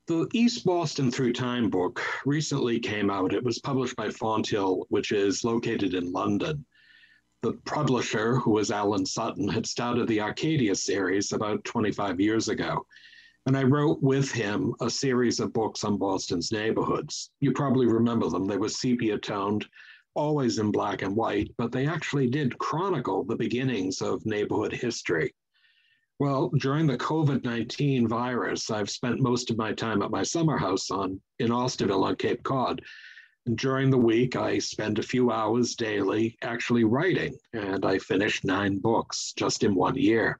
The East Boston Through Time book recently came out. It was published by Fonthill, which is located in London. The publisher, who was Alan Sutton, had started the Arcadia series about 25 years ago. And I wrote with him a series of books on Boston's neighborhoods. You probably remember them. They were sepia toned, always in black and white, but they actually did chronicle the beginnings of neighborhood history. Well, during the COVID-19 virus, I've spent most of my time at my summer house in Austerville on Cape Cod. And during the week, I spend a few hours daily actually writing, and I finished 9 books just in 1 year.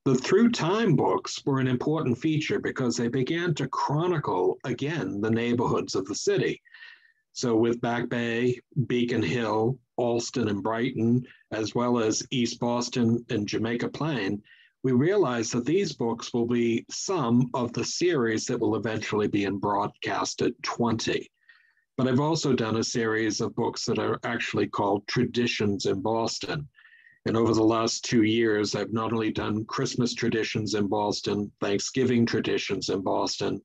The Through Time books were an important feature because they began to chronicle again the neighborhoods of the city. So with Back Bay, Beacon Hill, Allston and Brighton, as well as East Boston and Jamaica Plain, we realize that these books will be some of the series that will eventually be in broadcasted 20. But I've also done a series of books that are actually called Traditions in Boston. And over the last 2 years, I've not only done Christmas traditions in Boston, Thanksgiving traditions in Boston.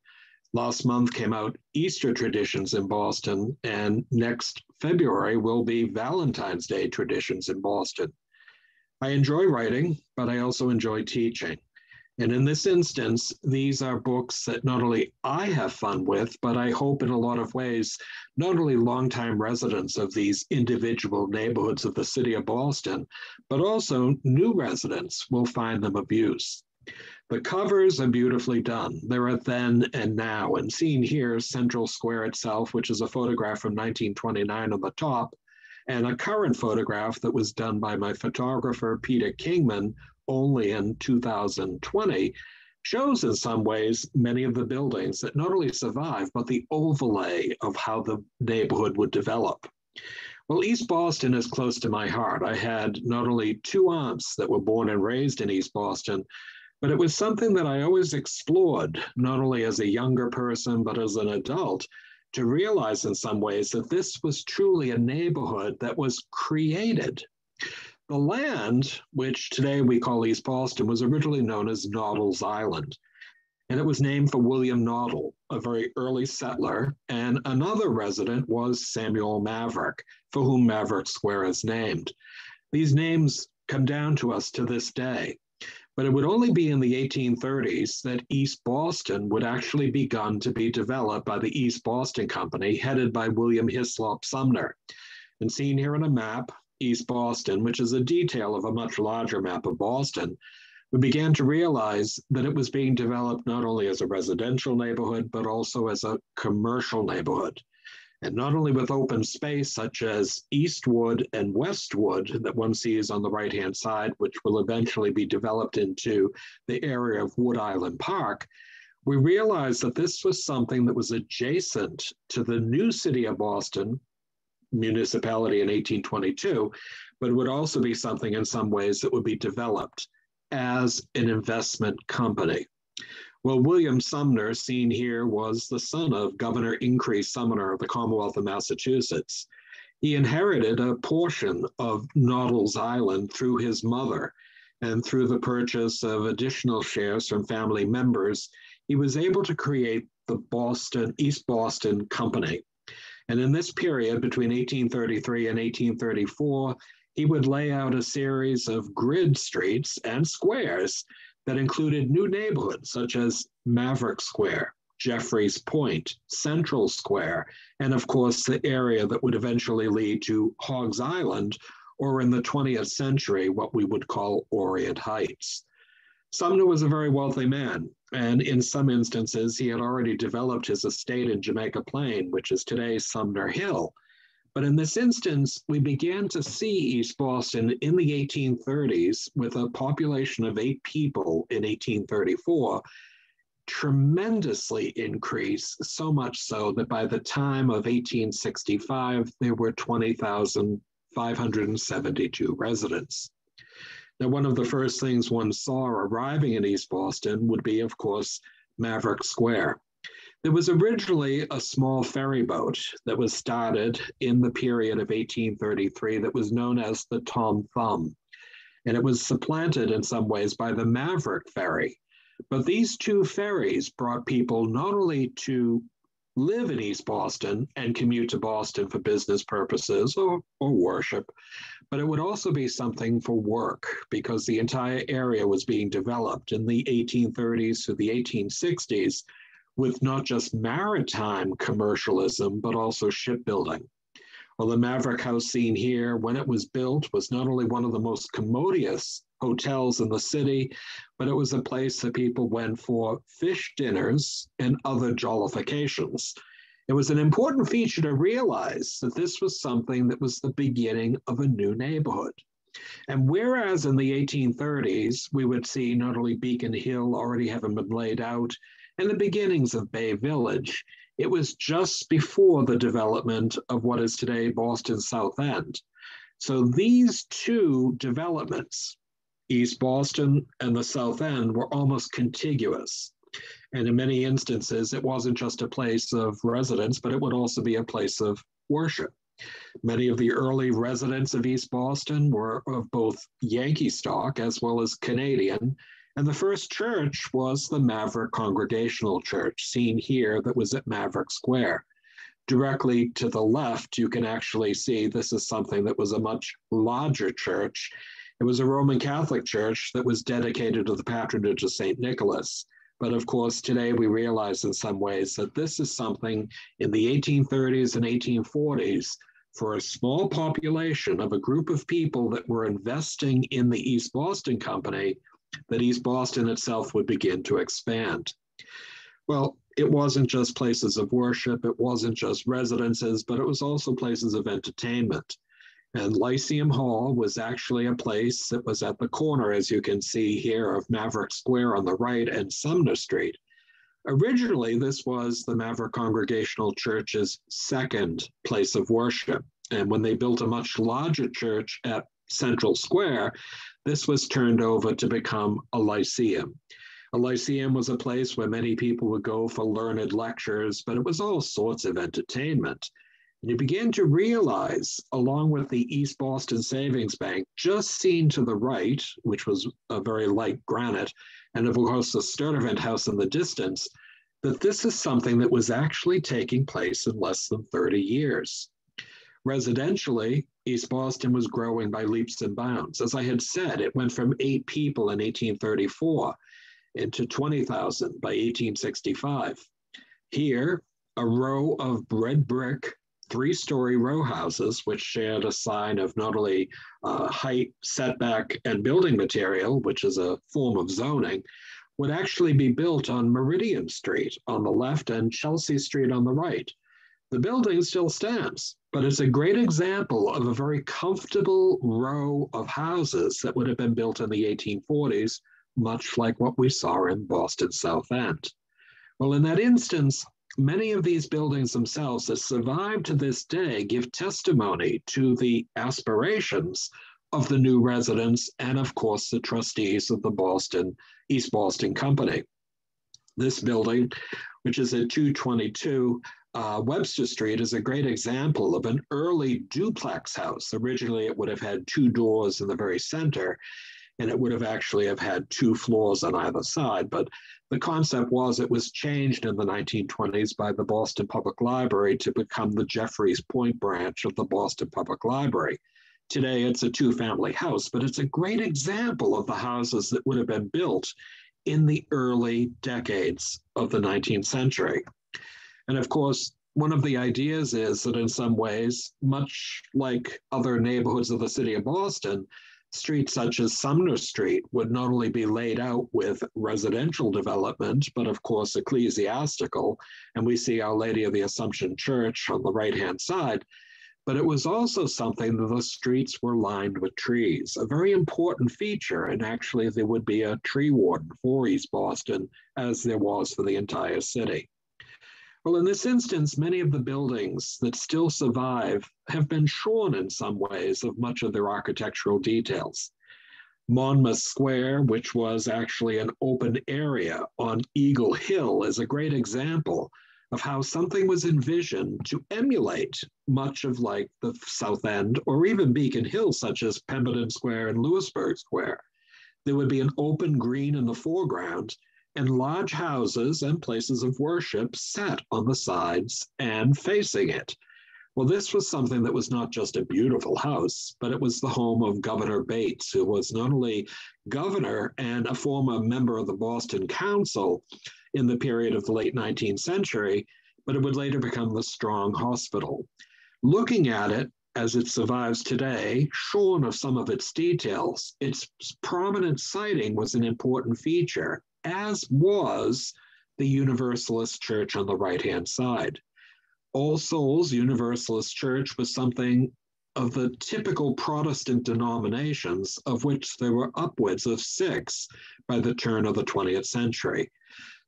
Last month came out Easter traditions in Boston, and next February will be Valentine's Day traditions in Boston. I enjoy writing, but I also enjoy teaching. And in this instance, these are books that not only I have fun with, but I hope in a lot of ways, not only longtime residents of these individual neighborhoods of the city of Boston, but also new residents will find them of use. The covers are beautifully done. There are then and now, and seen here, Central Square itself, which is a photograph from 1929 on the top, and a current photograph that was done by my photographer, Peter Kingman, only in 2020, shows in some ways many of the buildings that not only survive, but the overlay of how the neighborhood would develop. Well, East Boston is close to my heart. I had not only 2 aunts that were born and raised in East Boston, but it was something that I always explored, not only as a younger person, but as an adult, to realize in some ways that this was truly a neighborhood that was created. The land, which today we call East Boston, was originally known as Noddle's Island, and it was named for William Noddle, a very early settler, and another resident was Samuel Maverick, for whom Maverick Square is named. These names come down to us to this day. But it would only be in the 1830s that East Boston would actually begun to be developed by the East Boston Company, headed by William Hislop Sumner. And seen here on a map, East Boston, which is a detail of a much larger map of Boston, we began to realize that it was being developed not only as a residential neighborhood, but also as a commercial neighborhood. And not only with open space such as Eastwood and Westwood that one sees on the right-hand side, which will eventually be developed into the area of Wood Island Park, we realized that this was something that was adjacent to the new city of Boston municipality in 1822, but it would also be something in some ways that would be developed as an investment company. Well, William Sumner, seen here, was the son of Governor Increase Sumner of the Commonwealth of Massachusetts. He inherited a portion of Noddle's Island through his mother, and through the purchase of additional shares from family members, he was able to create the East Boston Company. And in this period, between 1833 and 1834, he would lay out a series of grid streets and squares that included new neighborhoods such as Maverick Square, Jeffreys Point, Central Square, and of course the area that would eventually lead to Hogs Island, or in the 20th century, what we would call Orient Heights. Sumner was a very wealthy man, and in some instances, he had already developed his estate in Jamaica Plain, which is today Sumner Hill. But in this instance, we began to see East Boston in the 1830s with a population of 8 people in 1834, tremendously increase, so much so that by the time of 1865, there were 20,572 residents. Now, one of the first things one saw arriving in East Boston would be, of course, Maverick Square. There was originally a small ferry boat that was started in the period of 1833 that was known as the Tom Thumb. And it was supplanted in some ways by the Maverick ferry. But these two ferries brought people not only to live in East Boston and commute to Boston for business purposes or worship, but it would also be something for work because the entire area was being developed in the 1830s to the 1860s with not just maritime commercialism, but also shipbuilding. Well, the Maverick House seen here, when it was built, was not only one of the most commodious hotels in the city, but it was a place that people went for fish dinners and other jollifications. It was an important feature to realize that this was something that was the beginning of a new neighborhood. And whereas in the 1830s, we would see not only Beacon Hill already having been laid out and the beginnings of Bay Village, it was just before the development of what is today Boston's South End. So these two developments, East Boston and the South End, were almost contiguous. And in many instances, it wasn't just a place of residence, but it would also be a place of worship. Many of the early residents of East Boston were of both Yankee stock as well as Canadian. And the first church was the Maverick Congregational Church, seen here, that was at Maverick Square. Directly to the left, you can actually see this is something that was a much larger church. It was a Roman Catholic church that was dedicated to the patronage of St. Nicholas. But of course, today we realize in some ways that this is something in the 1830s and 1840s for a small population of a group of people that were investing in the East Boston Company, that East Boston itself would begin to expand. Well, it wasn't just places of worship, it wasn't just residences, but it was also places of entertainment. And Lyceum Hall was actually a place that was at the corner, as you can see here, of Maverick Square on the right and Sumner Street. Originally, this was the Maverick Congregational Church's second place of worship. And when they built a much larger church at Central Square, this was turned over to become a lyceum. A lyceum was a place where many people would go for learned lectures, but it was all sorts of entertainment. And you begin to realize, along with the East Boston Savings Bank, just seen to the right, which was a very light granite, and of course the Sturtevant House in the distance, that this is something that was actually taking place in less than 30 years. Residentially, East Boston was growing by leaps and bounds. As I had said, it went from 8 people in 1834 into 20,000 by 1865. Here, a row of red brick 3-story row houses, which shared a sign of not only height, setback, and building material, which is a form of zoning, would actually be built on Meridian Street on the left and Chelsea Street on the right. The building still stands, but it's a great example of a very comfortable row of houses that would have been built in the 1840s, much like what we saw in Boston's South End. Well, in that instance, many of these buildings themselves that survive to this day give testimony to the aspirations of the new residents and, of course, the trustees of the East Boston Company. This building, which is at 222 Webster Street, is a great example of an early duplex house. Originally, it would have had 2 doors in the very center, and it would have actually have had 2 floors on either side. But the concept was it was changed in the 1920s by the Boston Public Library to become the Jeffreys Point branch of the Boston Public Library. Today, it's a 2-family house, but it's a great example of the houses that would have been built in the early decades of the 19th century. And of course, one of the ideas is that in some ways, much like other neighborhoods of the city of Boston, streets such as Sumner Street would not only be laid out with residential development, but of course ecclesiastical. And we see Our Lady of the Assumption Church on the right-hand side. But it was also something that the streets were lined with trees, a very important feature. And actually, there would be a tree warden for East Boston, as there was for the entire city. Well, in this instance, many of the buildings that still survive have been shorn in some ways of much of their architectural details. Monmouth Square, which was actually an open area on Eagle Hill, is a great example of how something was envisioned to emulate much of like the South End or even Beacon Hill, such as Pemberton Square and Lewisburg Square. There would be an open green in the foreground, and large houses and places of worship sat on the sides and facing it. Well, this was something that was not just a beautiful house, but it was the home of Governor Bates, who was not only governor and a former member of the Boston Council in the period of the late 19th century, but it would later become the Strong Hospital. Looking at it as it survives today, shorn of some of its details, its prominent siting was an important feature, as was the Universalist Church on the right-hand side. All Souls Universalist Church was something of the typical Protestant denominations, of which there were upwards of 6 by the turn of the 20th century.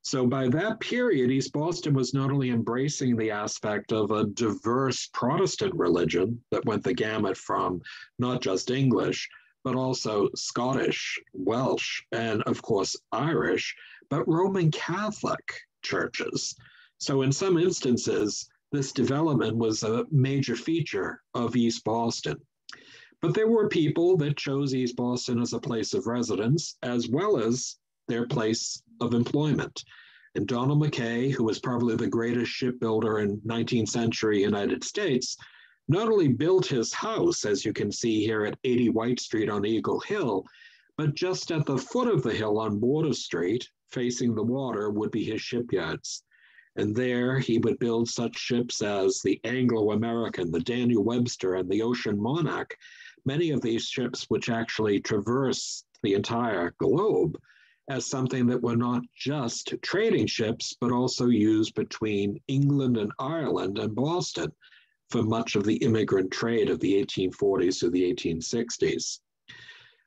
So by that period, East Boston was not only embracing the aspect of a diverse Protestant religion that went the gamut from not just English, but also Scottish, Welsh, and of course Irish, but Roman Catholic churches. So in some instances, this development was a major feature of East Boston. But there were people that chose East Boston as a place of residence, as well as their place of employment. And Donald Mackay, who was probably the greatest shipbuilder in 19th century United States, not only built his house, as you can see here at 80 White Street on Eagle Hill, but just at the foot of the hill on Border Street, facing the water, would be his shipyards. And there he would build such ships as the Anglo-American, the Daniel Webster, and the Ocean Monarch, many of these ships which actually traverse the entire globe as something that were not just trading ships, but also used between England and Ireland and Boston for much of the immigrant trade of the 1840s to the 1860s.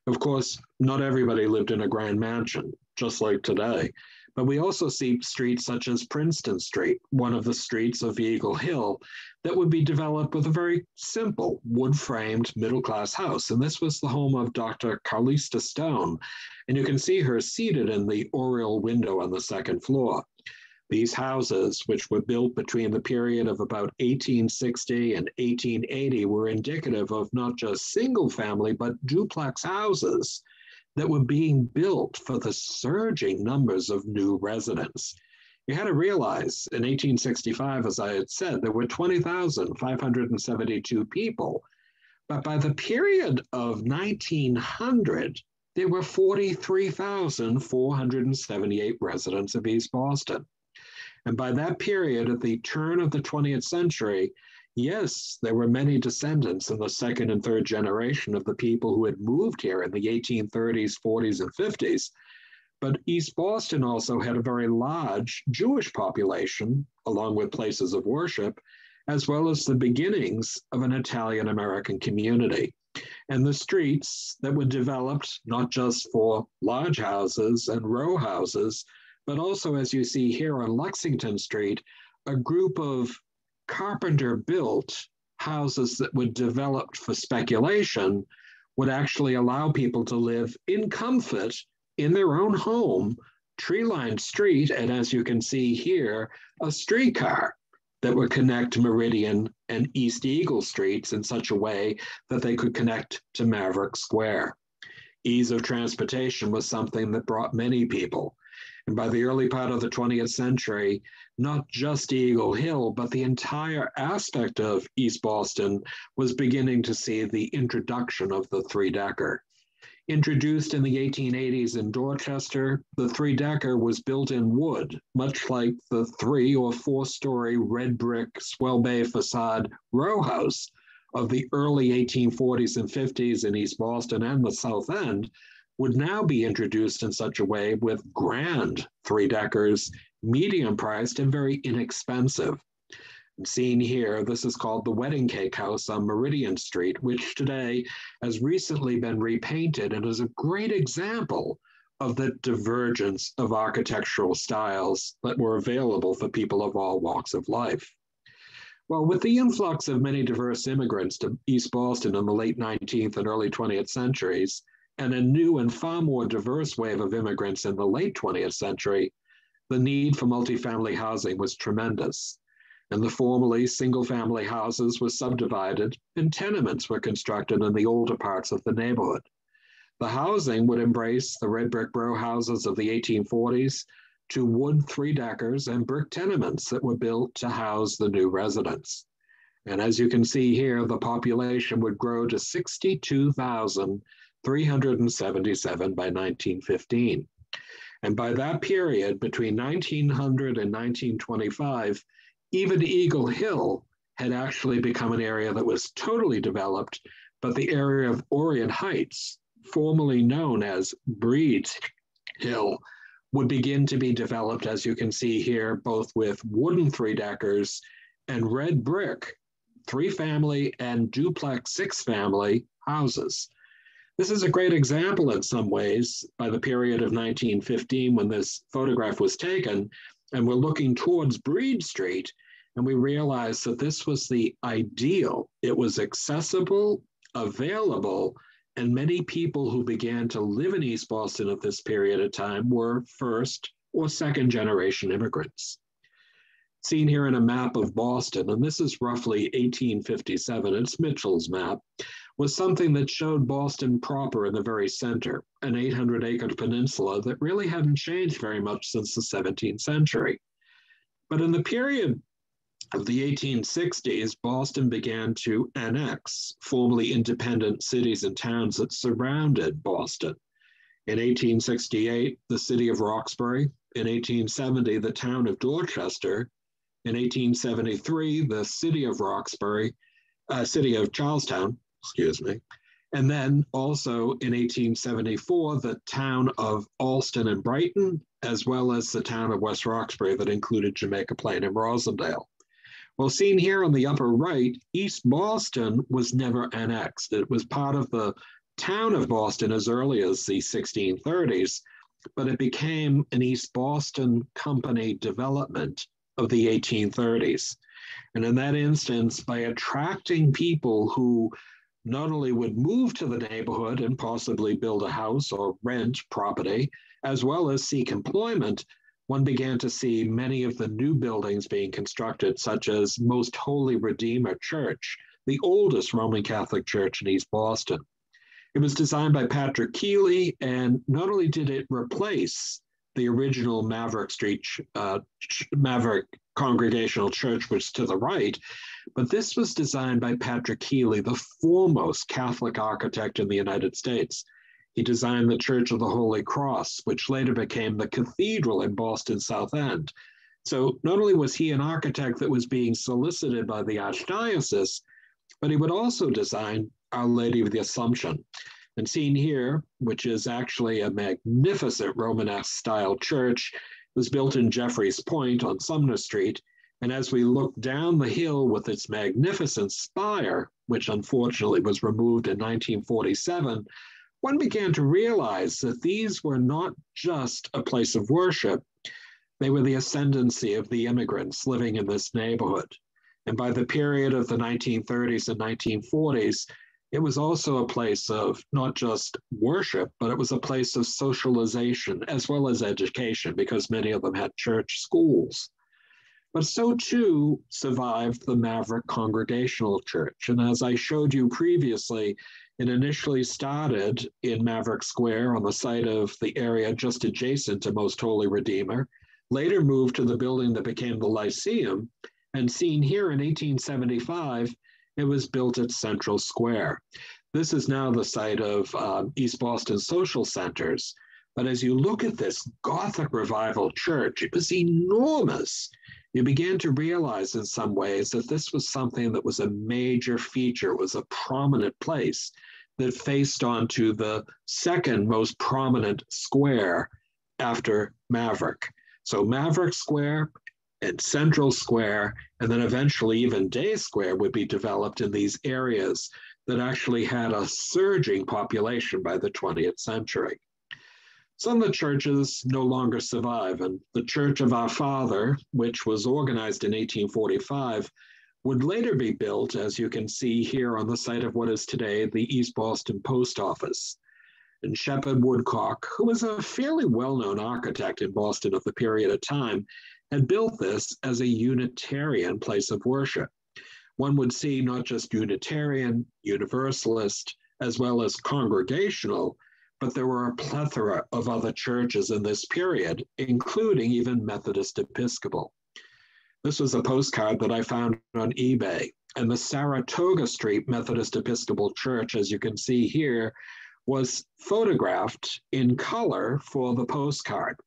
Of course, not everybody lived in a grand mansion, just like today. But we also see streets such as Princeton Street, one of the streets of Eagle Hill, that would be developed with a very simple wood-framed middle-class house. And this was the home of Dr. Carlista Stone. And you can see her seated in the oriel window on the second floor. These houses, which were built between the period of about 1860 and 1880, were indicative of not just single-family, but duplex houses that were being built for the surging numbers of new residents. You had to realize in 1865, as I had said, there were 20,572 people. But by the period of 1900, there were 43,478 residents of East Boston. And by that period, at the turn of the 20th century, yes, there were many descendants in the second and third generation of the people who had moved here in the 1830s, 40s, and 50s. But East Boston also had a very large Jewish population, along with places of worship, as well as the beginnings of an Italian-American community. And the streets that were developed not just for large houses and row houses, but also, as you see here on Lexington Street, a group of carpenter-built houses that were developed for speculation would actually allow people to live in comfort in their own home, tree-lined street, and as you can see here, a streetcar that would connect Meridian and East Eagle Streets in such a way that they could connect to Maverick Square. Ease of transportation was something that brought many people. And by the early part of the 20th century, not just Eagle Hill, but the entire aspect of East Boston was beginning to see the introduction of the three-decker. Introduced in the 1880s in Dorchester, the three-decker was built in wood, much like the 3- or 4-story red brick swell bay facade row house of the early 1840s and 50s in East Boston and the South End, would now be introduced in such a way with grand three-deckers, medium-priced and very inexpensive. And seen here, this is called the Wedding Cake House on Meridian Street, which today has recently been repainted and is a great example of the divergence of architectural styles that were available for people of all walks of life. Well, with the influx of many diverse immigrants to East Boston in the late 19th and early 20th centuries, and a new and far more diverse wave of immigrants in the late 20th century, the need for multifamily housing was tremendous. And the formerly single-family houses were subdivided and tenements were constructed in the older parts of the neighborhood. The housing would embrace the red brick row houses of the 1840s, to wood three-deckers and brick tenements that were built to house the new residents. And as you can see here, the population would grow to 62,377 by 1915. And by that period, between 1900 and 1925, even Eagle Hill had actually become an area that was totally developed, but the area of Orient Heights, formerly known as Breed's Hill, would begin to be developed, as you can see here, both with wooden three-deckers and red brick three-family and duplex six-family houses. This is a great example in some ways by the period of 1915 when this photograph was taken, and we're looking towards Breed Street, and we realized that this was the ideal. It was accessible, available, and many people who began to live in East Boston at this period of time were first or second generation immigrants. Seen here in a map of Boston, and this is roughly 1857, it's Mitchell's map, was something that showed Boston proper in the very center, an 800-acre peninsula that really hadn't changed very much since the 17th century. But in the period of the 1860s, Boston began to annex formerly independent cities and towns that surrounded Boston. In 1868, the city of Roxbury. In 1870, the town of Dorchester. In 1873, the city of Charlestown, and then also in 1874, the town of Alston and Brighton, as well as the town of West Roxbury that included Jamaica Plain and Rosendale. Well, seen here on the upper right, East Boston was never annexed. It was part of the town of Boston as early as the 1630s, but it became an East Boston Company development of the 1830s. And in that instance, by attracting people who not only would move to the neighborhood and possibly build a house or rent property, as well as seek employment, one began to see many of the new buildings being constructed, such as Most Holy Redeemer Church, the oldest Roman Catholic church in East Boston. It was designed by Patrick Keeley, and not only did it replace the original Maverick Congregational Church, which is to the right, but this was designed by Patrick Keeley, the foremost Catholic architect in the United States. He designed the Church of the Holy Cross, which later became the cathedral in Boston South End. So not only was he an architect that was being solicited by the Archdiocese, but he would also design Our Lady of the Assumption. And seen here, which is actually a magnificent Romanesque-style church, was built in Jeffreys Point on Sumner Street. And as we look down the hill with its magnificent spire, which unfortunately was removed in 1947, one began to realize that these were not just a place of worship, they were the ascendancy of the immigrants living in this neighborhood. And by the period of the 1930s and 1940s, it was also a place of not just worship, but it was a place of socialization as well as education, because many of them had church schools. But so too survived the Maverick Congregational Church. And as I showed you previously, it initially started in Maverick Square on the site of the area just adjacent to Most Holy Redeemer, later moved to the building that became the Lyceum, and seen here in 1875, it was built at Central Square. This is now the site of East Boston Social Centers. But as you look at this Gothic Revival church, it was enormous. You began to realize in some ways that this was something that was a major feature, was a prominent place that faced onto the second most prominent square after Maverick. So Maverick Square and Central Square, and then eventually even Day Square would be developed in these areas that actually had a surging population by the 20th century. Some of the churches no longer survive, and the Church of Our Father, which was organized in 1845, would later be built, as you can see here on the site of what is today the East Boston Post Office. And Shepherd Woodcock, who was a fairly well-known architect in Boston of the period of time, had built this as a Unitarian place of worship. One would see not just Unitarian, Universalist, as well as congregational, but there were a plethora of other churches in this period, including even Methodist Episcopal. This was a postcard that I found on eBay, and the Saratoga Street Methodist Episcopal Church, as you can see here, was photographed in color for the postcard.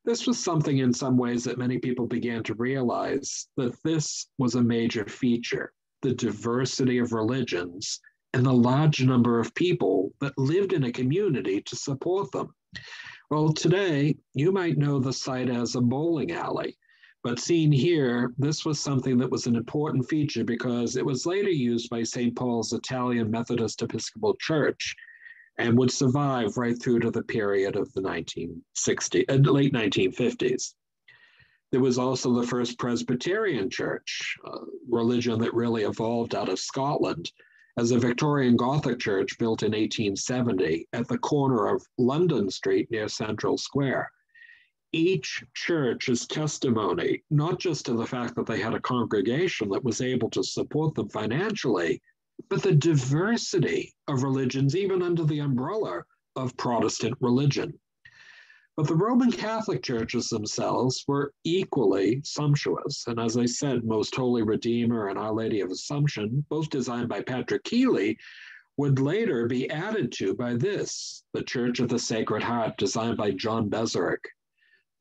This was something in some ways that many people began to realize that this was a major feature, the diversity of religions and the large number of people that lived in a community to support them. Well, today, you might know the site as a bowling alley, but seen here, this was something that was an important feature because it was later used by St. Paul's Italian Methodist Episcopal Church and would survive right through to the period of the late 1950s. There was also the first Presbyterian church, a religion that really evolved out of Scotland, as a Victorian Gothic church built in 1870 at the corner of London Street near Central Square. Each church is testimony, not just to the fact that they had a congregation that was able to support them financially, but the diversity of religions, even under the umbrella of Protestant religion. But the Roman Catholic churches themselves were equally sumptuous. And as I said, Most Holy Redeemer and Our Lady of Assumption, both designed by Patrick Keeley, would later be added to by this, the Church of the Sacred Heart, designed by John Bezerick.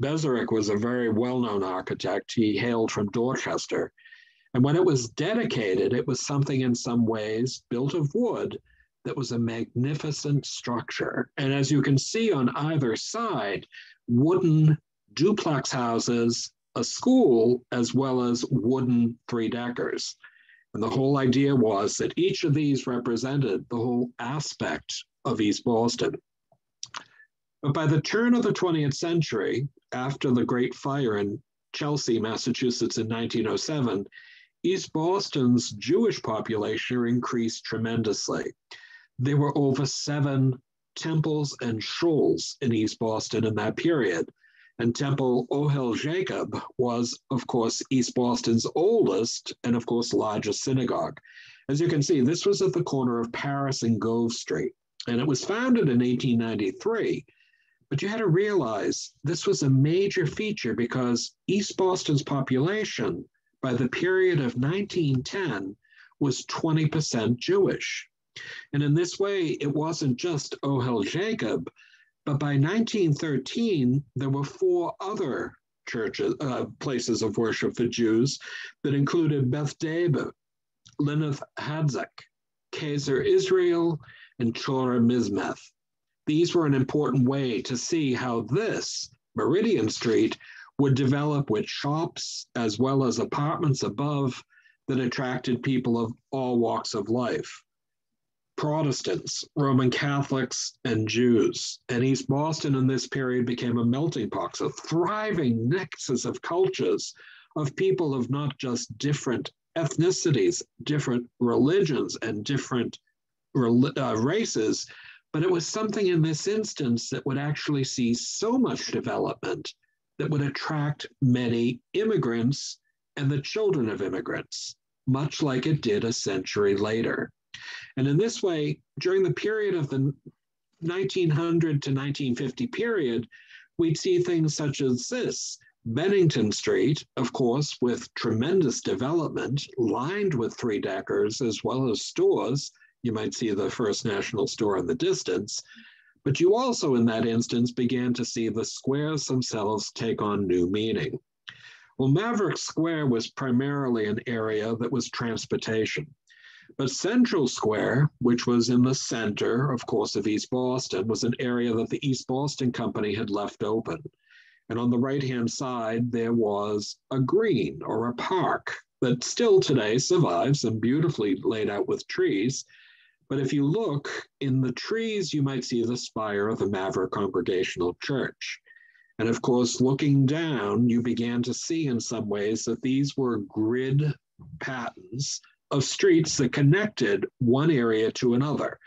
Bezerick was a very well-known architect. He hailed from Dorchester. And when it was dedicated, it was something in some ways built of wood that was a magnificent structure. And as you can see on either side, wooden duplex houses, a school, as well as wooden three-deckers. And the whole idea was that each of these represented the whole aspect of East Boston. But by the turn of the 20th century, after the Great Fire in Chelsea, Massachusetts in 1907, East Boston's Jewish population increased tremendously. There were over 7 temples and shuls in East Boston in that period. And Temple Ohel Jacob was, of course, East Boston's oldest and, of course, largest synagogue. As you can see, this was at the corner of Paris and Gove Street, and it was founded in 1893. But you had to realize this was a major feature because East Boston's population by the period of 1910 was 20% Jewish. And in this way, it wasn't just Ohel Jacob, but by 1913, there were 4 other churches, places of worship for Jews that included Beth Dabe, Lineth Hadzek, Kezer Israel, and Chora Mizmeth. These were an important way to see how this, Meridian Street, would develop with shops as well as apartments above that attracted people of all walks of life. Protestants, Roman Catholics, and Jews. And East Boston in this period became a melting pot, a thriving nexus of cultures, of people of not just different ethnicities, different religions, and different races, but it was something in this instance that would actually see so much development that would attract many immigrants and the children of immigrants, much like it did a century later. And in this way, during the period of the 1900 to 1950 period, we'd see things such as this. Bennington Street, of course, with tremendous development, lined with 3-deckers as well as stores. You might see the First National Store in the distance. But you also, in that instance, began to see the squares themselves take on new meaning. Well, Maverick Square was primarily an area that was transportation. But Central Square, which was in the center, of course, of East Boston, was an area that the East Boston Company had left open. And on the right-hand side, there was a green or a park that still today survives and beautifully laid out with trees. But if you look in the trees, you might see the spire of the Maverick Congregational Church. And of course, looking down, you began to see in some ways that these were grid patterns of streets that connected one area to another.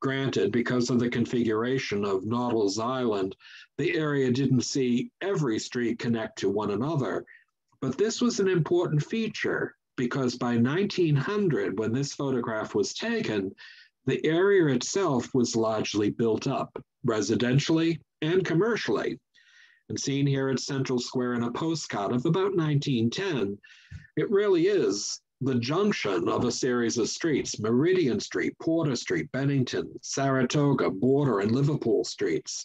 Granted, because of the configuration of Noddle's Island, the area didn't see every street connect to one another. But this was an important feature because by 1900, when this photograph was taken, The area itself was largely built up, residentially and commercially. And seen here at Central Square in a postcard of about 1910, it really is the junction of a series of streets: Meridian Street, Porter Street, Bennington, Saratoga, Border, and Liverpool streets.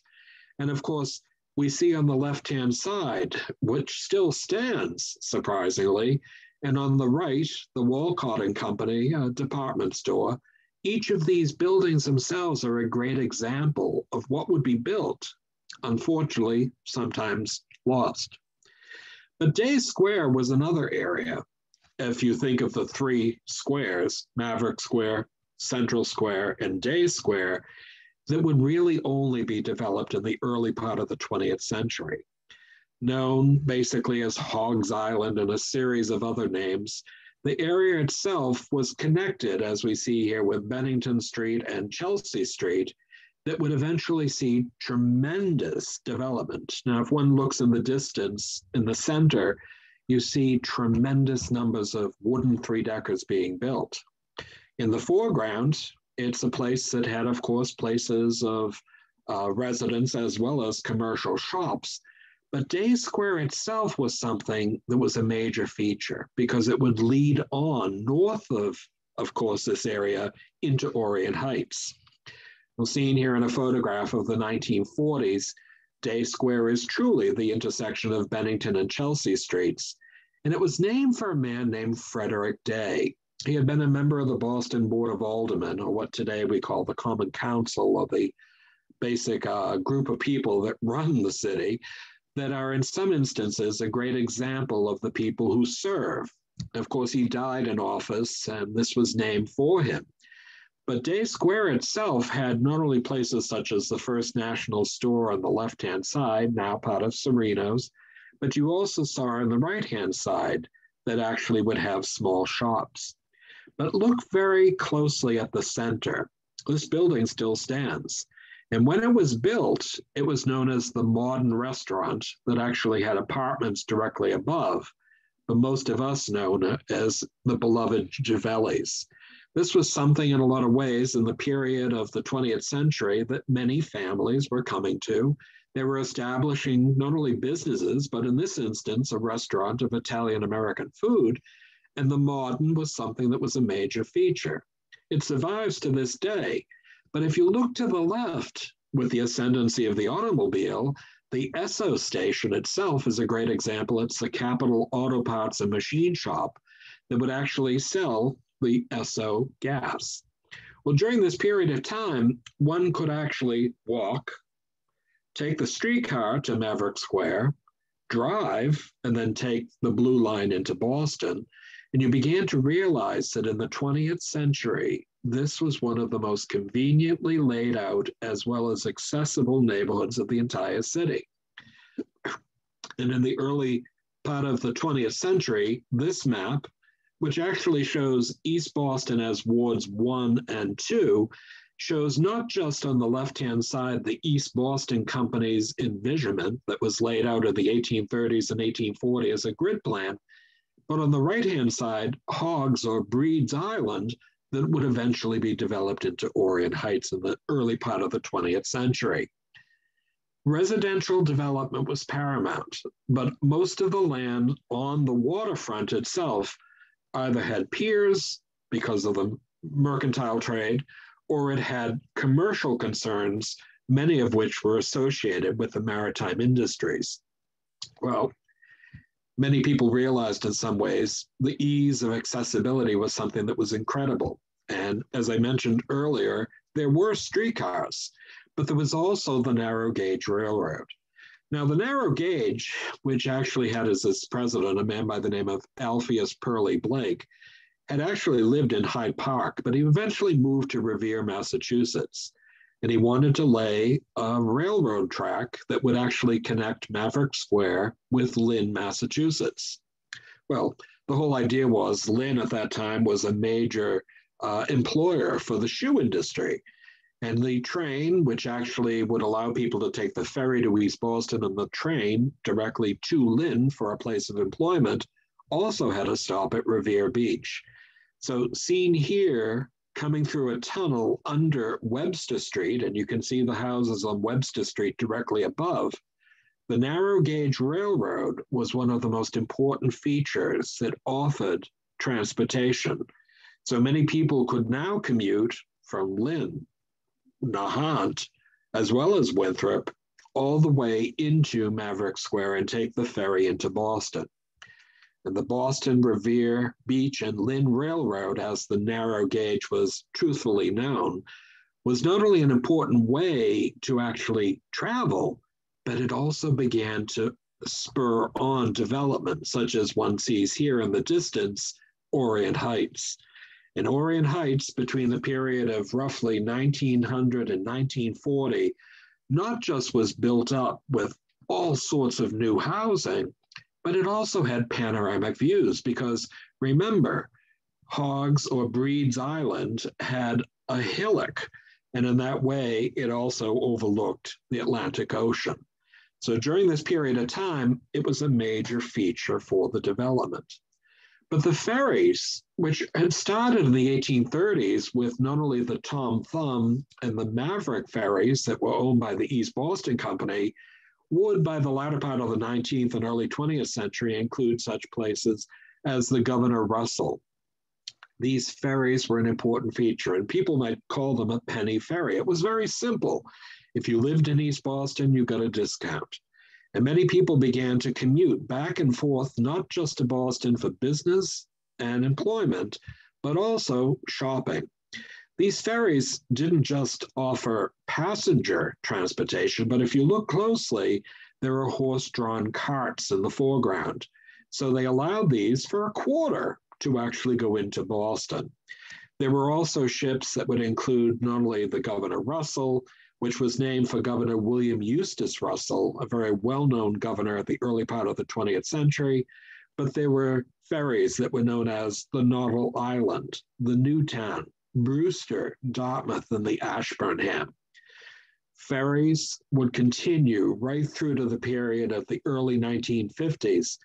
And of course, we see on the left-hand side, which still stands, surprisingly, and on the right, the Walcott and Company department store. Each of these buildings themselves are a great example of what would be built, unfortunately, sometimes lost. But Day Square was another area. If you think of the three squares, Maverick Square, Central Square, and Day Square, that would really only be developed in the early part of the 20th century. Known basically as Hogs Island and a series of other names, the area itself was connected, as we see here, with Bennington Street and Chelsea Street, that would eventually see tremendous development. Now, if one looks in the distance, in the center, you see tremendous numbers of wooden three-deckers being built. In the foreground, it's a place that had, of course, places of residence as well as commercial shops. But Day Square itself was something that was a major feature because it would lead on north of course, this area into Orient Heights. We're seeing here in a photograph of the 1940s, Day Square is truly the intersection of Bennington and Chelsea streets. And it was named for a man named Frederick Day. He had been a member of the Boston Board of Aldermen, or what today we call the Common Council, or the basic group of people that run the city, that are in some instances a great example of the people who serve. Of course, he died in office, and this was named for him. But Day Square itself had not only places such as the First National Store on the left-hand side, now part of Sereno's, but you also saw on the right-hand side that actually would have small shops. But look very closely at the center. This building still stands. And when it was built, it was known as the Modern Restaurant that actually had apartments directly above, but most of us know it as the beloved Javelli's. This was something in a lot of ways in the period of the 20th century that many families were coming to. They were establishing not only businesses, but in this instance, a restaurant of Italian-American food, and the Modern was something that was a major feature. It survives to this day. But if you look to the left, with the ascendancy of the automobile, the Esso station itself is a great example. It's the Capital Auto Parts and Machine Shop that would actually sell the Esso gas. Well, during this period of time, one could actually walk, take the streetcar to Maverick Square, drive, and then take the Blue Line into Boston. And you began to realize that in the 20th century, this was one of the most conveniently laid out as well as accessible neighborhoods of the entire city. And in the early part of the 20th century, this map, which actually shows East Boston as wards 1 and 2, shows not just on the left-hand side the East Boston Company's envisionment that was laid out in the 1830s and 1840s as a grid plan, but on the right-hand side, Hogs or Breed's Island that would eventually be developed into Orient Heights in the early part of the 20th century. Residential development was paramount, but most of the land on the waterfront itself either had piers because of the mercantile trade, or it had commercial concerns, many of which were associated with the maritime industries. Well, many people realized in some ways the ease of accessibility was something that was incredible. And as I mentioned earlier, there were streetcars, but there was also the narrow gauge railroad. Now, the narrow gauge, which actually had as its president a man by the name of Alpheus Purley Blake, had actually lived in Hyde Park, but he eventually moved to Revere, Massachusetts. And he wanted to lay a railroad track that would actually connect Maverick Square with Lynn, Massachusetts. Well, the whole idea was Lynn at that time was a major employer for the shoe industry. And the train, which actually would allow people to take the ferry to East Boston and the train directly to Lynn for a place of employment, also had a stop at Revere Beach. So seen here coming through a tunnel under Webster Street, and you can see the houses on Webster Street directly above. The narrow gauge railroad was one of the most important features that offered transportation. So many people could now commute from Lynn, Nahant, as well as Winthrop, all the way into Maverick Square and take the ferry into Boston. And the Boston, Revere, Beach, and Lynn Railroad, as the narrow gauge was truthfully known, was not only an important way to actually travel, but it also began to spur on development, such as one sees here in the distance, Orient Heights. In Orient Heights, between the period of roughly 1900 and 1940, not just was built up with all sorts of new housing, but it also had panoramic views because remember, Hoggs or Breed's Island had a hillock, and in that way, it also overlooked the Atlantic Ocean. So during this period of time, it was a major feature for the development. But the ferries, which had started in the 1830s with not only the Tom Thumb and the Maverick ferries that were owned by the East Boston Company, would by the latter part of the 19th and early 20th century include such places as the Governor Russell. These ferries were an important feature, and people might call them a penny ferry. It was very simple. If you lived in East Boston, you got a discount. And many people began to commute back and forth, not just to Boston for business and employment, but also shopping. These ferries didn't just offer passenger transportation, but if you look closely, there are horse-drawn carts in the foreground. So they allowed these for a quarter to actually go into Boston. There were also ships that would include not only the Governor Russell, which was named for Governor William Eustis Russell, a very well-known governor at the early part of the 20th century, but there were ferries that were known as the Noddle Island, the Newtown, Brewster, Dartmouth, and the Ashburnham. Ferries would continue right through to the period of the early 1950s.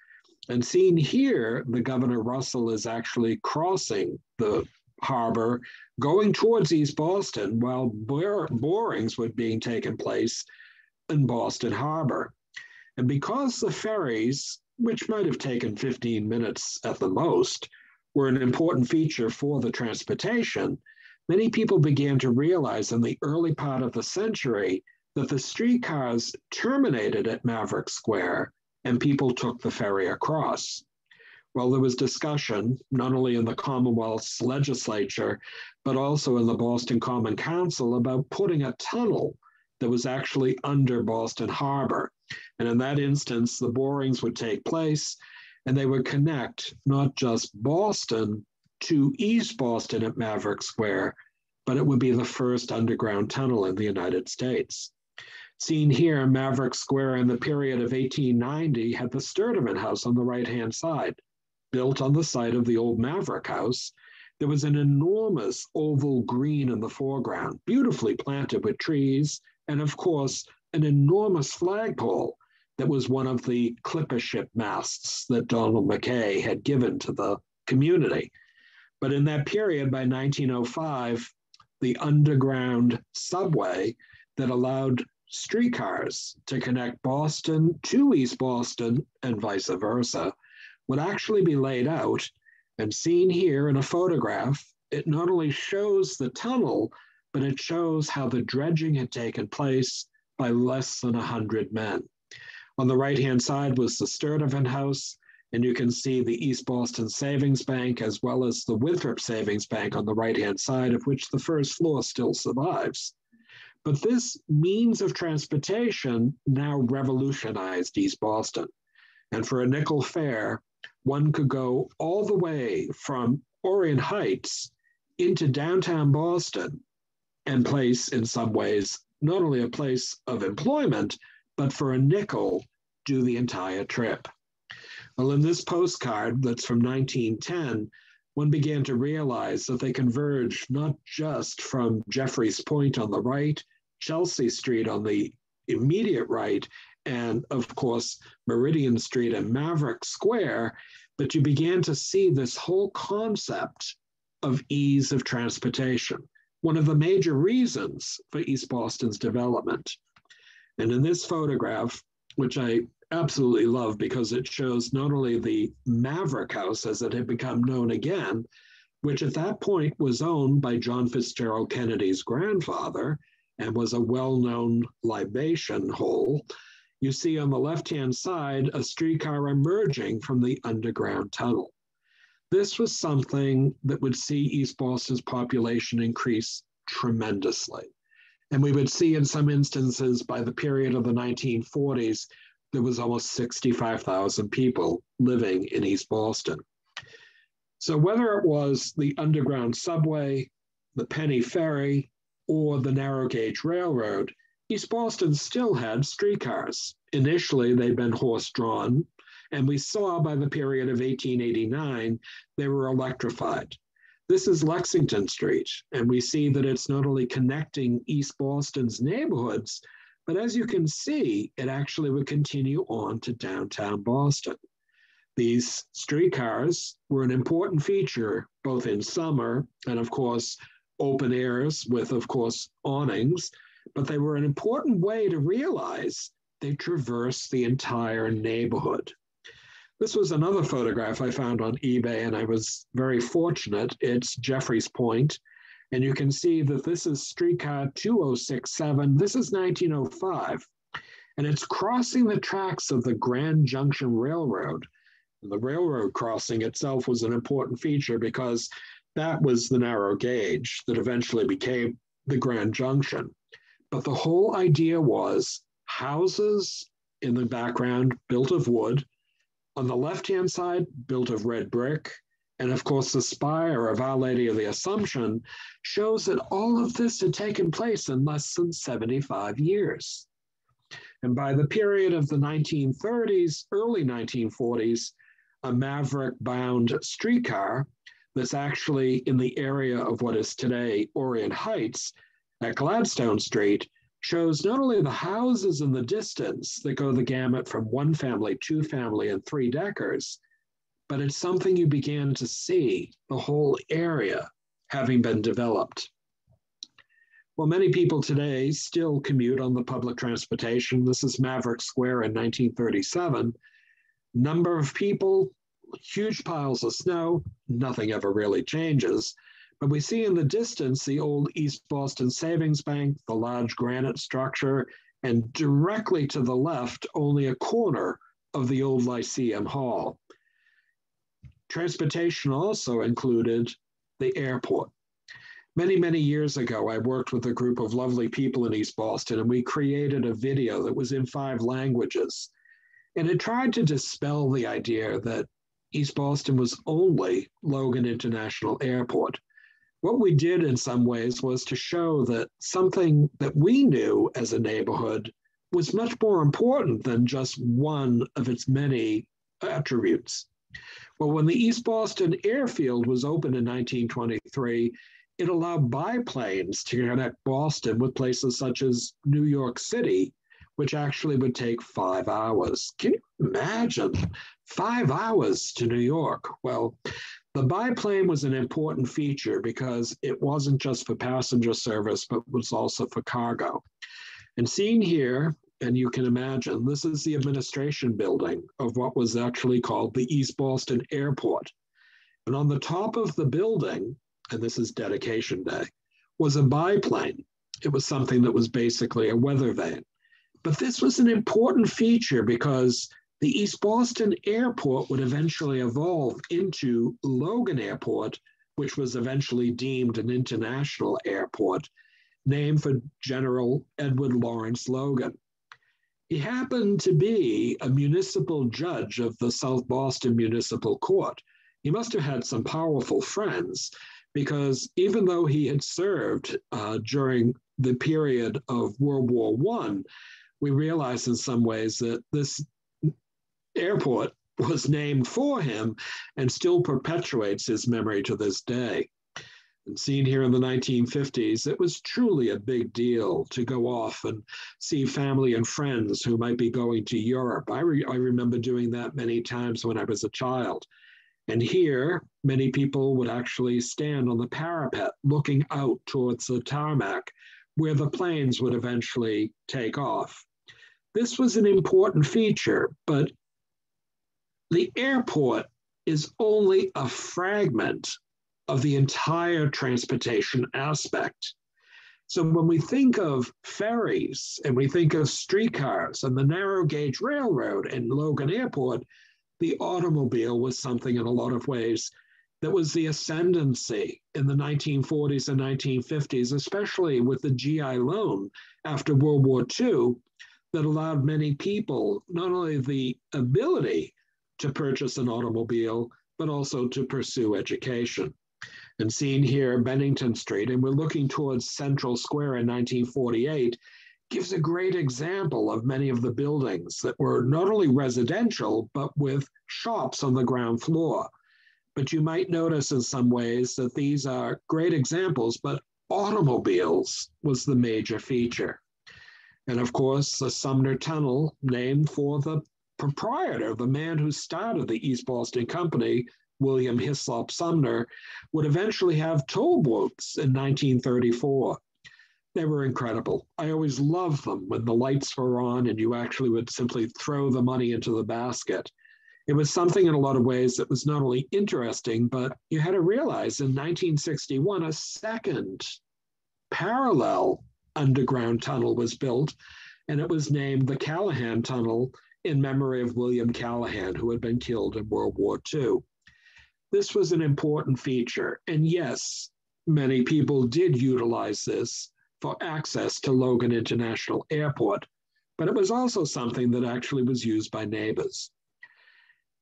And seen here, the Governor Russell is actually crossing the harbor, going towards East Boston, while borings were being taken place in Boston Harbor. And because the ferries, which might have taken 15 minutes at the most, were an important feature for the transportation, many people began to realize in the early part of the century that the streetcars terminated at Maverick Square and people took the ferry across. Well, there was discussion, not only in the Commonwealth's legislature, but also in the Boston Common Council about putting a tunnel that was actually under Boston Harbor. And in that instance, the borings would take place and they would connect not just Boston to East Boston at Maverick Square, but it would be the first underground tunnel in the United States. Seen here, Maverick Square in the period of 1890 had the Sturdivant House on the right-hand side. Built on the site of the old Maverick House, there was an enormous oval green in the foreground, beautifully planted with trees, and of course, an enormous flagpole that was one of the clipper ship masts that Donald McKay had given to the community. But in that period, by 1905, the underground subway that allowed streetcars to connect Boston to East Boston and vice versa would actually be laid out. And seen here in a photograph, it not only shows the tunnel, but it shows how the dredging had taken place by less than 100 men. On the right-hand side was the Sturdivant House, and you can see the East Boston Savings Bank as well as the Winthrop Savings Bank on the right-hand side, of which the first floor still survives. But this means of transportation now revolutionized East Boston. And for a nickel fare, one could go all the way from Orient Heights into downtown Boston and place, in some ways, not only a place of employment, but for a nickel, do the entire trip. Well, in this postcard that's from 1910, one began to realize that they converged not just from Jeffreys Point on the right, Chelsea Street on the immediate right, and of course, Meridian Street and Maverick Square, but you began to see this whole concept of ease of transportation, one of the major reasons for East Boston's development. And in this photograph, which I absolutely love because it shows not only the Maverick House as it had become known again, which at that point was owned by John Fitzgerald Kennedy's grandfather and was a well-known libation hole. You see on the left-hand side a streetcar emerging from the underground tunnel. This was something that would see East Boston's population increase tremendously. And we would see in some instances by the period of the 1940s, there was almost 65,000 people living in East Boston. So whether it was the underground subway, the penny ferry, or the narrow gauge railroad, East Boston still had streetcars. Initially, they'd been horse-drawn, and we saw by the period of 1889, they were electrified. This is Lexington Street, and we see that it's not only connecting East Boston's neighborhoods, but as you can see, it actually would continue on to downtown Boston. These streetcars were an important feature, both in summer and, of course, open airs with, of course, awnings, but they were an important way to realize they traversed the entire neighborhood. This was another photograph I found on eBay, and I was very fortunate. It's Jeffrey's Point, and you can see that this is streetcar 2067. This is 1905, and it's crossing the tracks of the Grand Junction Railroad. The railroad crossing itself was an important feature because that was the narrow gauge that eventually became the Grand Junction. But the whole idea was houses in the background built of wood, on the left-hand side built of red brick, and of course the spire of Our Lady of the Assumption shows that all of this had taken place in less than 75 years. And by the period of the 1930s, early 1940s, a Maverick-bound streetcar that's actually in the area of what is today Orient Heights at Gladstone Street shows not only the houses in the distance that go the gamut from one family, two family, and three deckers, but it's something you began to see the whole area having been developed. Well, many people today still commute on the public transportation. This is Maverick Square in 1937. Number of people, huge piles of snow, nothing ever really changes. But we see in the distance the old East Boston Savings Bank, the large granite structure, and directly to the left, only a corner of the old Lyceum Hall. Transportation also included the airport. Many, many years ago, I worked with a group of lovely people in East Boston, and we created a video that was in 5 languages. And it tried to dispel the idea that East Boston was only Logan International Airport. What we did in some ways was to show that something that we knew as a neighborhood was much more important than just one of its many attributes. Well, when the East Boston Airfield was opened in 1923, it allowed biplanes to connect Boston with places such as New York City, which actually would take 5 hours. Can you imagine 5 hours to New York? Well, the biplane was an important feature because it wasn't just for passenger service, but was also for cargo. And seen here, and you can imagine, this is the administration building of what was actually called the East Boston Airport. And on the top of the building, and this is dedication day, was a biplane. It was something that was basically a weather vane. But this was an important feature because the East Boston Airport would eventually evolve into Logan Airport, which was eventually deemed an international airport, named for General Edward Lawrence Logan. He happened to be a municipal judge of the South Boston Municipal Court. He must have had some powerful friends because even though he had served during the period of World War I, we realize in some ways that this airport was named for him and still perpetuates his memory to this day. And seen here in the 1950s, it was truly a big deal to go off and see family and friends who might be going to Europe. I remember doing that many times when I was a child. And here, many people would actually stand on the parapet looking out towards the tarmac where the planes would eventually take off. This was an important feature, but the airport is only a fragment of the entire transportation aspect. So when we think of ferries and we think of streetcars and the narrow gauge railroad and Logan Airport, the automobile was something in a lot of ways that was the ascendancy in the 1940s and 1950s, especially with the GI loan after World War II, that allowed many people not only the ability to purchase an automobile, but also to pursue education. And seen here, Bennington Street, and we're looking towards Central Square in 1948, gives a great example of many of the buildings that were not only residential, but with shops on the ground floor. But you might notice in some ways that these are great examples, but automobiles was the major feature. And of course, the Sumner Tunnel, named for the proprietor, the man who started the East Boston Company, William Hislop Sumner, would eventually have toll booths in 1934. They were incredible. I always loved them when the lights were on and you actually would simply throw the money into the basket. It was something in a lot of ways that was not only interesting, but you had to realize in 1961, a second parallel underground tunnel was built, and it was named the Callahan Tunnel in memory of William Callahan, who had been killed in World War II. This was an important feature, and yes, many people did utilize this for access to Logan International Airport, but it was also something that actually was used by neighbors.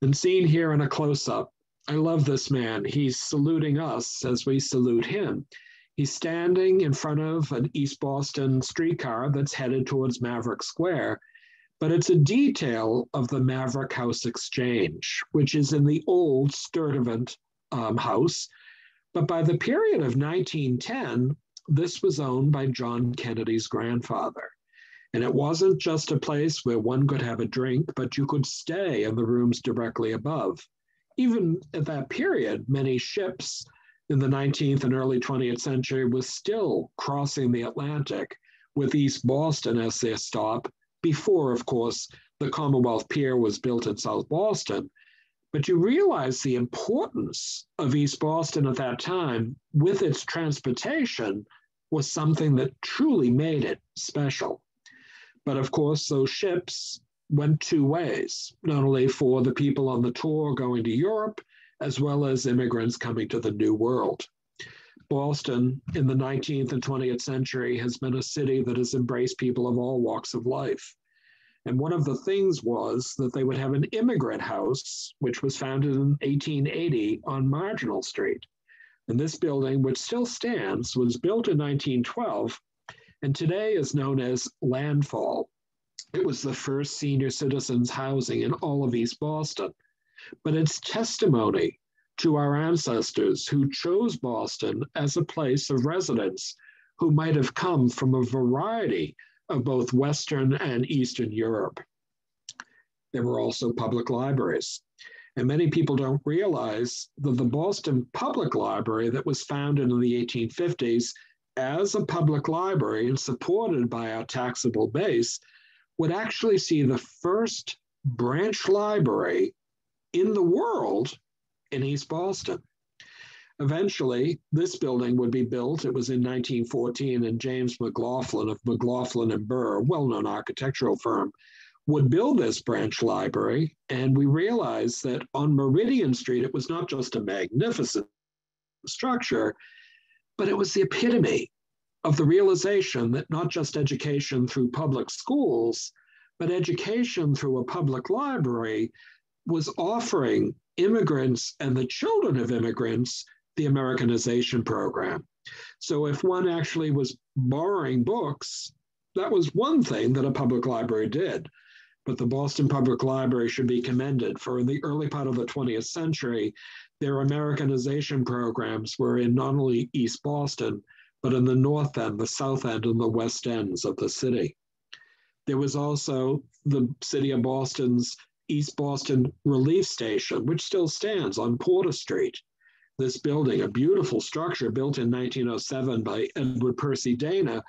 And seen here in a close-up, I love this man. He's saluting us as we salute him. He's standing in front of an East Boston streetcar that's headed towards Maverick Square, but it's a detail of the Maverick House Exchange, which is in the old Sturtevant house. But by the period of 1910, this was owned by John Kennedy's grandfather. And it wasn't just a place where one could have a drink, but you could stay in the rooms directly above. Even at that period, many ships in the 19th and early 20th century was still crossing the Atlantic with East Boston as their stop, before, of course, the Commonwealth Pier was built in South Boston. But you realize the importance of East Boston at that time with its transportation was something that truly made it special. But of course, those ships went two ways, not only for the people on the tour going to Europe, as well as immigrants coming to the New World. Boston in the 19th and 20th century has been a city that has embraced people of all walks of life. And one of the things was that they would have an immigrant house, which was founded in 1880 on Marginal Street. And this building, which still stands, was built in 1912 and today is known as Landfall. It was the first senior citizens housing in all of East Boston. But it's testimony to our ancestors who chose Boston as a place of residence, who might have come from a variety of both Western and Eastern Europe. There were also public libraries. And many people don't realize that the Boston Public Library that was founded in the 1850s as a public library and supported by our taxable base would actually see the first branch library in the world in East Boston. Eventually, this building would be built. It was in 1914, and James McLaughlin of McLaughlin and Burr, a well-known architectural firm, would build this branch library. And we realized that on Meridian Street, it was not just a magnificent structure, but it was the epitome of the realization that not just education through public schools, but education through a public library was offering immigrants and the children of immigrants the Americanization program. So if one actually was borrowing books, that was one thing that a public library did. But the Boston Public Library should be commended for in the early part of the 20th century, their Americanization programs were in not only East Boston, but in the North End, the South End, and the West Ends of the city. There was also the city of Boston's East Boston Relief Station, which still stands on Porter Street. This building, a beautiful structure built in 1907 by Edward Percy Dana,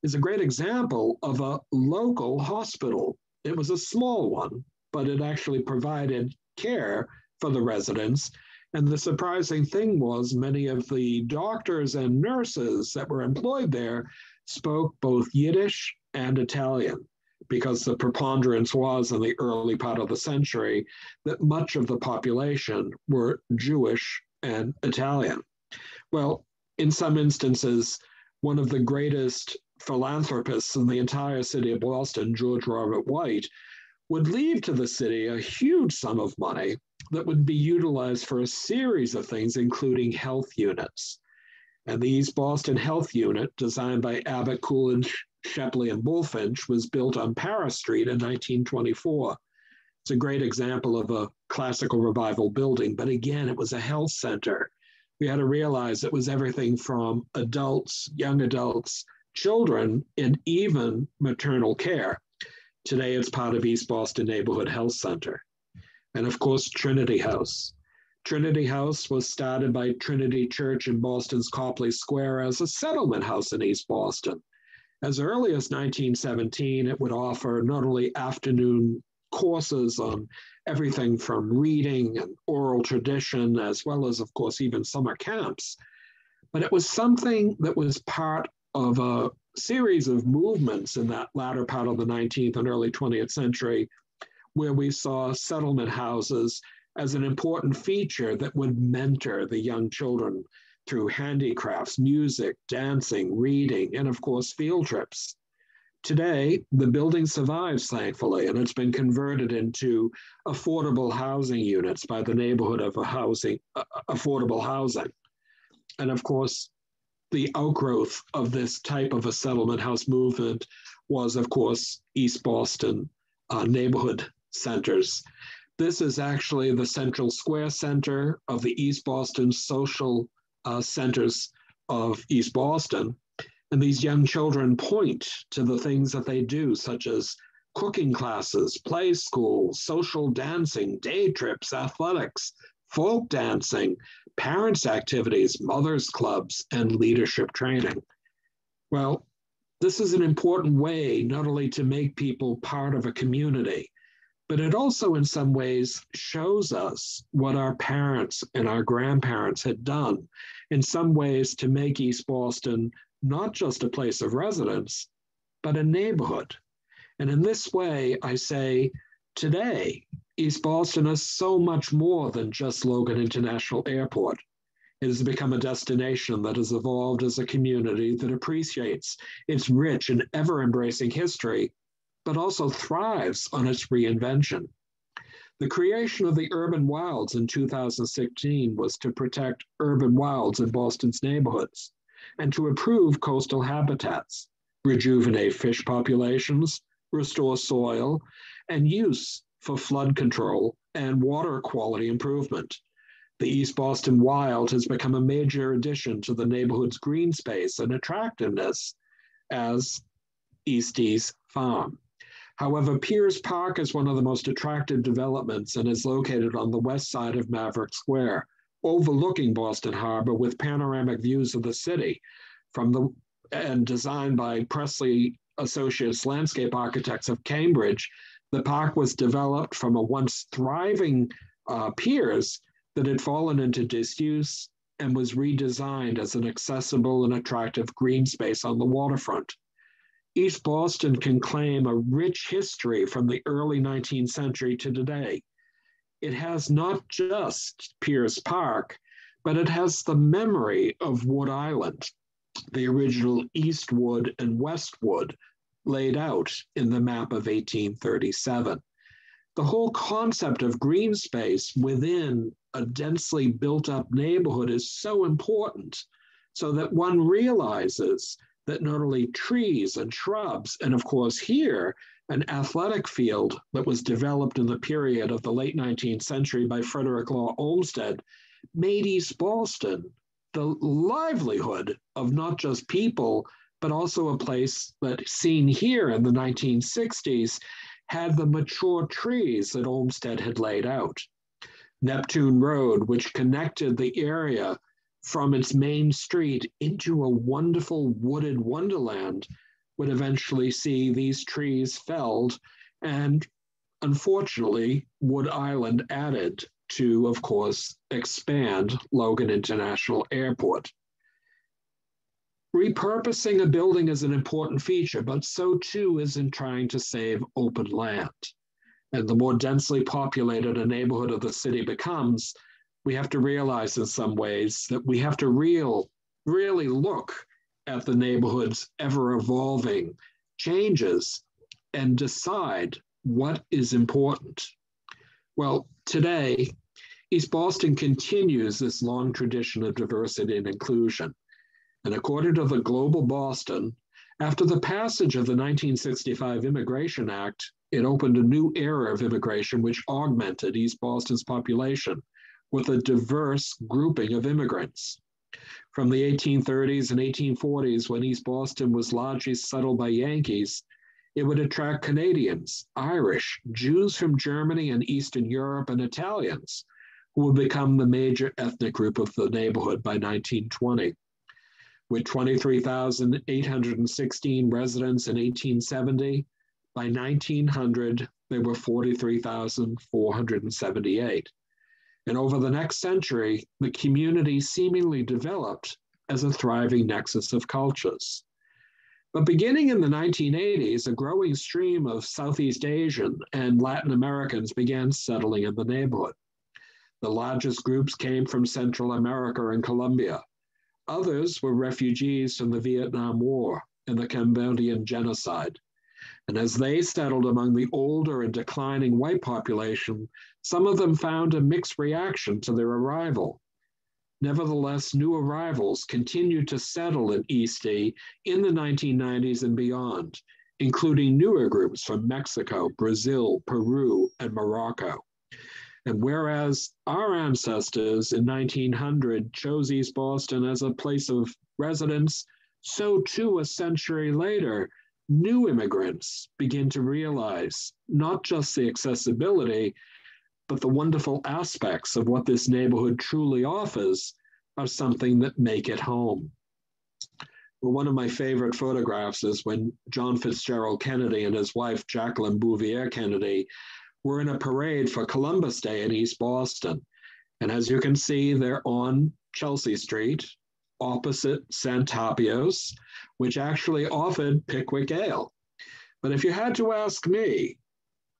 is a great example of a local hospital. It was a small one, but it actually provided care for the residents. And the surprising thing was many of the doctors and nurses that were employed there spoke both Yiddish and Italian, because the preponderance was in the early part of the century that much of the population were Jewish and Italian. Well, in some instances, one of the greatest philanthropists in the entire city of Boston, George Robert White, would leave to the city a huge sum of money that would be utilized for a series of things, including health units. And the East Boston Health Unit, designed by Abbott, Coolidge, Shepley, and Bulfinch, was built on Paris Street in 1924. It's a great example of a classical revival building, but again, it was a health center. We had to realize it was everything from adults, young adults, children, and even maternal care. Today, it's part of East Boston Neighborhood Health Center. And of course, Trinity House. Trinity House was started by Trinity Church in Boston's Copley Square as a settlement house in East Boston. As early as 1917, it would offer not only afternoon courses on everything from reading and oral tradition, as well as, of course, even summer camps, but it was something that was part of a series of movements in that latter part of the 19th and early 20th century, where we saw settlement houses as an important feature that would mentor the young children through handicrafts, music, dancing, reading, and of course, field trips. Today, the building survives, thankfully, and it's been converted into affordable housing units by the neighborhood of affordable housing. And of course, the outgrowth of this type of a settlement house movement was, of course, East Boston neighborhood centers. This is actually the Central Square Center of the East Boston social centers of East Boston. And these young children point to the things that they do, such as cooking classes, play schools, social dancing, day trips, athletics, folk dancing, parents' activities, mothers' clubs, and leadership training. Well, this is an important way not only to make people part of a community, but it also in some ways shows us what our parents and our grandparents had done in some ways to make East Boston not just a place of residence, but a neighborhood. And in this way, I say, today, East Boston is so much more than just Logan International Airport. It has become a destination that has evolved as a community that appreciates its rich and ever-embracing history, but also thrives on its reinvention. The creation of the urban wilds in 2016 was to protect urban wilds in Boston's neighborhoods and to improve coastal habitats, rejuvenate fish populations, restore soil, and use for flood control and water quality improvement. The East Boston Wild has become a major addition to the neighborhood's green space and attractiveness as Eastie's Farm. However, Pierce Park is one of the most attractive developments and is located on the west side of Maverick Square, overlooking Boston Harbor with panoramic views of the city and designed by Presley Associates Landscape Architects of Cambridge. The park was developed from a once thriving piers that had fallen into disuse and was redesigned as an accessible and attractive green space on the waterfront. East Boston can claim a rich history from the early 19th century to today. It has not just Pierce Park, but it has the memory of Wood Island, the original Eastwood and Westwood laid out in the map of 1837. The whole concept of green space within a densely built up neighborhood is so important so that one realizes that not only trees and shrubs, and of course here, an athletic field that was developed in the period of the late 19th century by Frederick Law Olmsted, made East Boston the livelihood of not just people, but also a place that, seen here in the 1960s, had the mature trees that Olmsted had laid out. Neptune Road, which connected the area from its main street into a wonderful wooded wonderland, would eventually see these trees felled and, unfortunately, Wood Island added to, of course, expand Logan International Airport. Repurposing a building is an important feature, but so too is in trying to save open land. And the more densely populated a neighborhood of the city becomes, we have to realize in some ways that we have to really look at the neighborhood's ever-evolving changes and decide what is important. Well, today, East Boston continues this long tradition of diversity and inclusion. And according to the Global Boston, after the passage of the 1965 Immigration Act, it opened a new era of immigration which augmented East Boston's population with a diverse grouping of immigrants. From the 1830s and 1840s, when East Boston was largely settled by Yankees, it would attract Canadians, Irish, Jews from Germany and Eastern Europe, and Italians, who would become the major ethnic group of the neighborhood by 1920. With 23,816 residents in 1870, by 1900, there were 43,478. And over the next century, the community seemingly developed as a thriving nexus of cultures. But beginning in the 1980s, a growing stream of Southeast Asian and Latin Americans began settling in the neighborhood. The largest groups came from Central America and Colombia. Others were refugees from the Vietnam War and the Cambodian genocide. And as they settled among the older and declining white population, some of them found a mixed reaction to their arrival. Nevertheless, new arrivals continued to settle in East E in the 1990s and beyond, including newer groups from Mexico, Brazil, Peru, and Morocco. And whereas our ancestors in 1900 chose East Boston as a place of residence, so too a century later, new immigrants begin to realize not just the accessibility, but the wonderful aspects of what this neighborhood truly offers are something that make it home. Well, one of my favorite photographs is when John Fitzgerald Kennedy and his wife, Jacqueline Bouvier Kennedy, were in a parade for Columbus Day in East Boston. And as you can see, they're on Chelsea Street, opposite Santapio's, which actually offered Pickwick Ale. But if you had to ask me,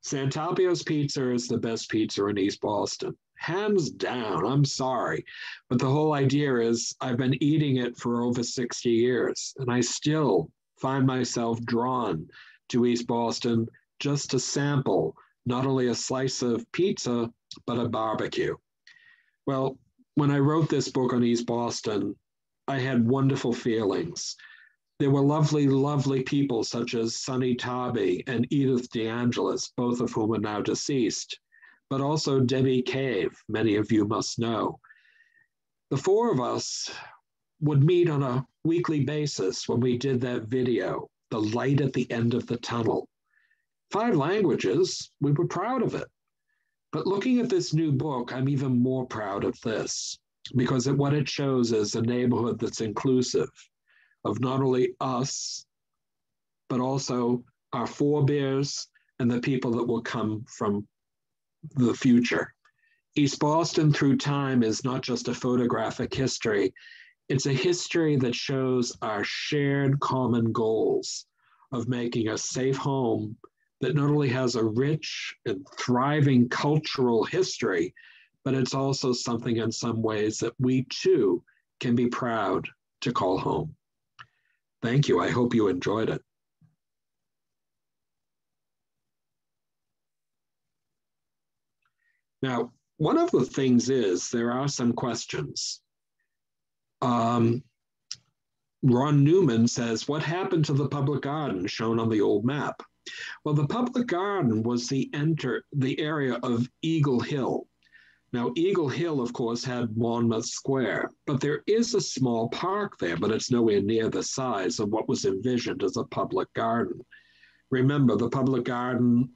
Santapio's pizza is the best pizza in East Boston. Hands down, I'm sorry. But the whole idea is I've been eating it for over 60 years, and I still find myself drawn to East Boston just to sample not only a slice of pizza, but a barbecue. Well, when I wrote this book on East Boston, I had wonderful feelings. There were lovely, lovely people such as Sonny Tobby and Edith DeAngelis, both of whom are now deceased, but also Debbie Cave, many of you must know. The four of us would meet on a weekly basis when we did that video, The Light at the End of the Tunnel. 5 languages, we were proud of it. But looking at this new book, I'm even more proud of this, because what it shows is a neighborhood that's inclusive of not only us, but also our forebears and the people that will come from the future. East Boston through time is not just a photographic history, it's a history that shows our shared common goals of making a safe home that not only has a rich and thriving cultural history, but it's also something in some ways that we too can be proud to call home. Thank you. I hope you enjoyed it. Now, one of the things is there are some questions. Ron Newman says, what happened to the public garden shown on the old map? Well, the public garden was the area of Eagle Hill. Now, Eagle Hill, of course, had Monmouth Square, but there is a small park there, but it's nowhere near the size of what was envisioned as a public garden. Remember, the public garden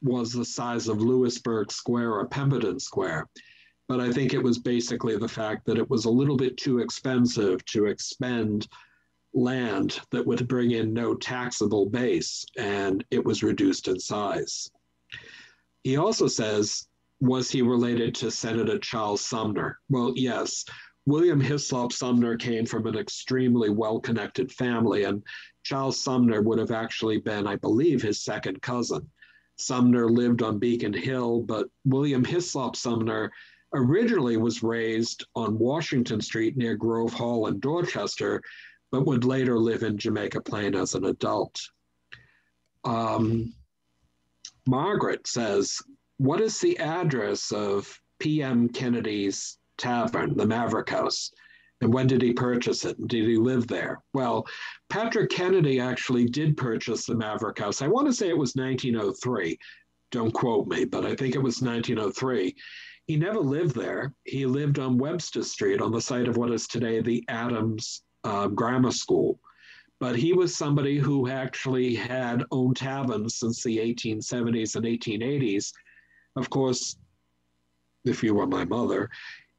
was the size of Lewisburg Square or Pemberton Square. But I think it was basically the fact that it was a little bit too expensive to expend land that would bring in no taxable base, and it was reduced in size. He also says, was he related to Senator Charles Sumner? Well, yes. William Hislop Sumner came from an extremely well-connected family, and Charles Sumner would have actually been, I believe, his second cousin. Sumner lived on Beacon Hill, but William Hislop Sumner originally was raised on Washington Street near Grove Hall in Dorchester, but would later live in Jamaica Plain as an adult. Margaret says, what is the address of P.M. Kennedy's Tavern, the Maverick House? And when did he purchase it? And did he live there? Well, Patrick Kennedy actually did purchase the Maverick House. I want to say it was 1903. Don't quote me, but I think it was 1903. He never lived there. He lived on Webster Street on the site of what is today the Adams Grammar School. But he was somebody who actually had owned taverns since the 1870s and 1880s. Of course, if you were my mother,